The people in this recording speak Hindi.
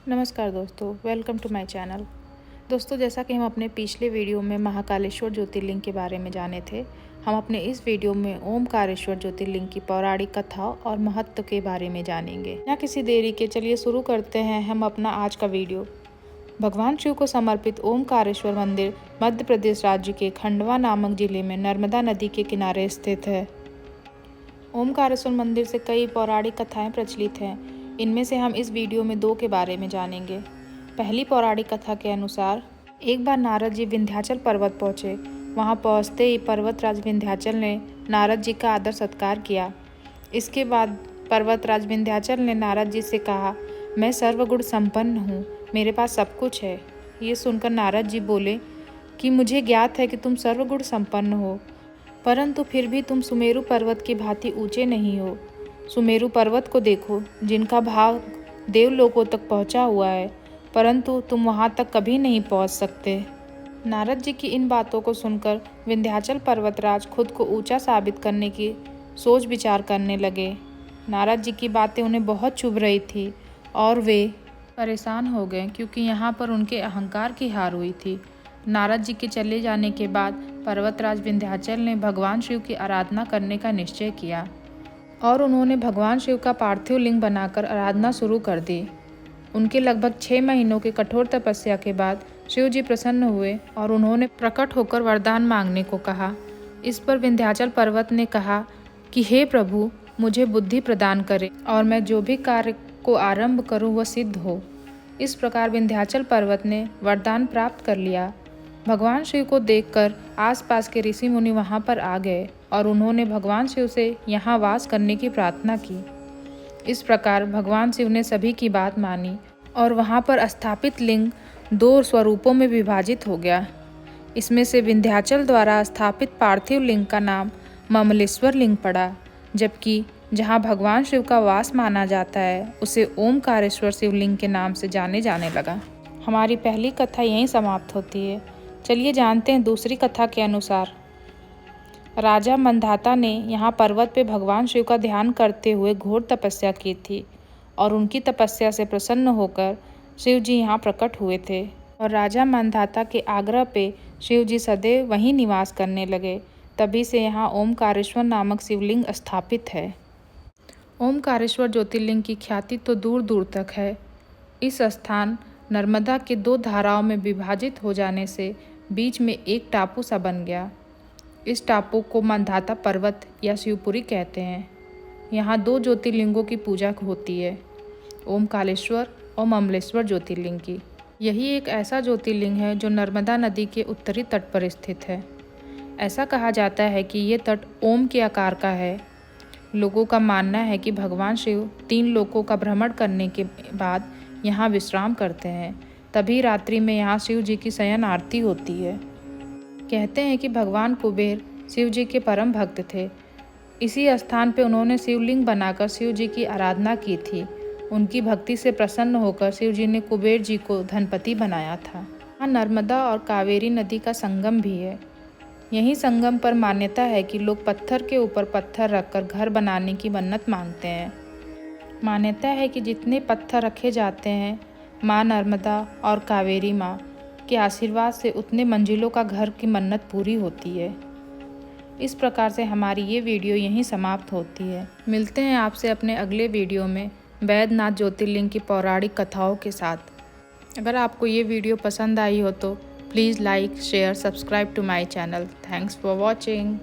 नमस्कार दोस्तों, वेलकम टू माय चैनल। दोस्तों, जैसा कि हम अपने पिछले वीडियो में महाकालेश्वर ज्योतिर्लिंग के बारे में जाने थे, हम अपने इस वीडियो में ओमकारेश्वर ज्योतिर्लिंग की पौराणिक कथा और महत्व के बारे में जानेंगे। बिना किसी देरी के चलिए शुरू करते हैं हम अपना आज का वीडियो। भगवान शिव को समर्पित ओमकारेश्वर मंदिर मध्य प्रदेश राज्य के खंडवा नामक जिले में नर्मदा नदी के किनारे स्थित है। ओमकारेश्वर मंदिर से कई पौराणिक कथाएं प्रचलित हैं। इनमें से हम इस वीडियो में 2 के बारे में जानेंगे। पहली पौराणिक कथा के अनुसार एक बार नारद जी विंध्याचल पर्वत पहुँचे। वहाँ पहुँचते ही पर्वतराज विंध्याचल ने नारद जी का आदर सत्कार किया। इसके बाद पर्वतराज विंध्याचल ने नारद जी से कहा, मैं सर्वगुण संपन्न हूँ, मेरे पास सब कुछ है। ये सुनकर नारद जी बोले कि मुझे ज्ञात है कि तुम सर्वगुण संपन्न हो, परंतु फिर भी तुम सुमेरु पर्वत की भांति ऊंचे नहीं हो। सुमेरु पर्वत को देखो, जिनका भाग देवलोकों तक पहुंचा हुआ है, परंतु तुम वहां तक कभी नहीं पहुंच सकते। नारद जी की इन बातों को सुनकर विंध्याचल पर्वतराज खुद को ऊंचा साबित करने की सोच विचार करने लगे। नारद जी की बातें उन्हें बहुत चुभ रही थी और वे परेशान हो गए, क्योंकि यहाँ पर उनके अहंकार की हार हुई थी। नारद जी के चले जाने के बाद पर्वतराज विंध्याचल ने भगवान शिव की आराधना करने का निश्चय किया और उन्होंने भगवान शिव का पार्थिव लिंग बनाकर आराधना शुरू कर दी। उनके लगभग 6 महीनों की कठोर तपस्या के बाद शिव जी प्रसन्न हुए और उन्होंने प्रकट होकर वरदान मांगने को कहा। इस पर विंध्याचल पर्वत ने कहा कि हे प्रभु, मुझे बुद्धि प्रदान करें और मैं जो भी कार्य को आरंभ करूं वह सिद्ध हो। इस प्रकार विंध्याचल पर्वत ने वरदान प्राप्त कर लिया। भगवान शिव को देखकर आसपास के ऋषि मुनि वहां पर आ गए और उन्होंने भगवान शिव से यहाँ वास करने की प्रार्थना की। इस प्रकार भगवान शिव ने सभी की बात मानी और वहाँ पर स्थापित लिंग 2 स्वरूपों में विभाजित हो गया। इसमें से विंध्याचल द्वारा स्थापित पार्थिव लिंग का नाम ममलेश्वर लिंग पड़ा, जबकि जहाँ भगवान शिव का वास माना जाता है उसे ओमकारेश्वर शिवलिंग के नाम से जाने लगा। हमारी पहली कथा यहीं समाप्त होती है। चलिए जानते हैं दूसरी कथा के अनुसार। राजा मंधाता ने यहाँ पर्वत पे भगवान शिव का ध्यान करते हुए घोर तपस्या की थी और उनकी तपस्या से प्रसन्न होकर शिव जी यहाँ प्रकट हुए थे और राजा मंधाता के आग्रह पे शिव जी सदैव वहीं निवास करने लगे। तभी से यहाँ ओमकारेश्वर नामक शिवलिंग स्थापित है। ओमकारेश्वर ज्योतिर्लिंग की ख्याति तो दूर दूर तक है। इस स्थान नर्मदा के 2 धाराओं में विभाजित हो जाने से बीच में एक टापू सा बन गया। इस टापू को मंधाता पर्वत या शिवपुरी कहते हैं। यहाँ 2 ज्योतिर्लिंगों की पूजा होती है, ओमकारेश्वर और ममलेश्वर ज्योतिर्लिंग की। यही एक ऐसा ज्योतिर्लिंग है जो नर्मदा नदी के उत्तरी तट पर स्थित है। ऐसा कहा जाता है कि ये तट ओम के आकार का है। लोगों का मानना है कि भगवान शिव 3 लोकों का भ्रमण करने के बाद यहाँ विश्राम करते हैं। तभी रात्रि में यहाँ शिव जी की शयन आरती होती है। कहते हैं कि भगवान कुबेर शिव जी के परम भक्त थे। इसी स्थान पे उन्होंने शिवलिंग बनाकर शिव जी की आराधना की थी। उनकी भक्ति से प्रसन्न होकर शिव जी ने कुबेर जी को धनपति बनाया था। यहाँ नर्मदा और कावेरी नदी का संगम भी है। यहीं संगम पर मान्यता है कि लोग पत्थर के ऊपर पत्थर रखकर घर बनाने की मन्नत मांगते हैं। मान्यता है कि जितने पत्थर रखे जाते हैं, माँ नर्मदा और कावेरी माँ के आशीर्वाद से उतने मंजिलों का घर की मन्नत पूरी होती है। इस प्रकार से हमारी ये वीडियो यहीं समाप्त होती है। मिलते हैं आपसे अपने अगले वीडियो में बैद्यनाथ ज्योतिर्लिंग की पौराणिक कथाओं के साथ। अगर आपको ये वीडियो पसंद आई हो तो please like, share, subscribe to my channel. Thanks for watching.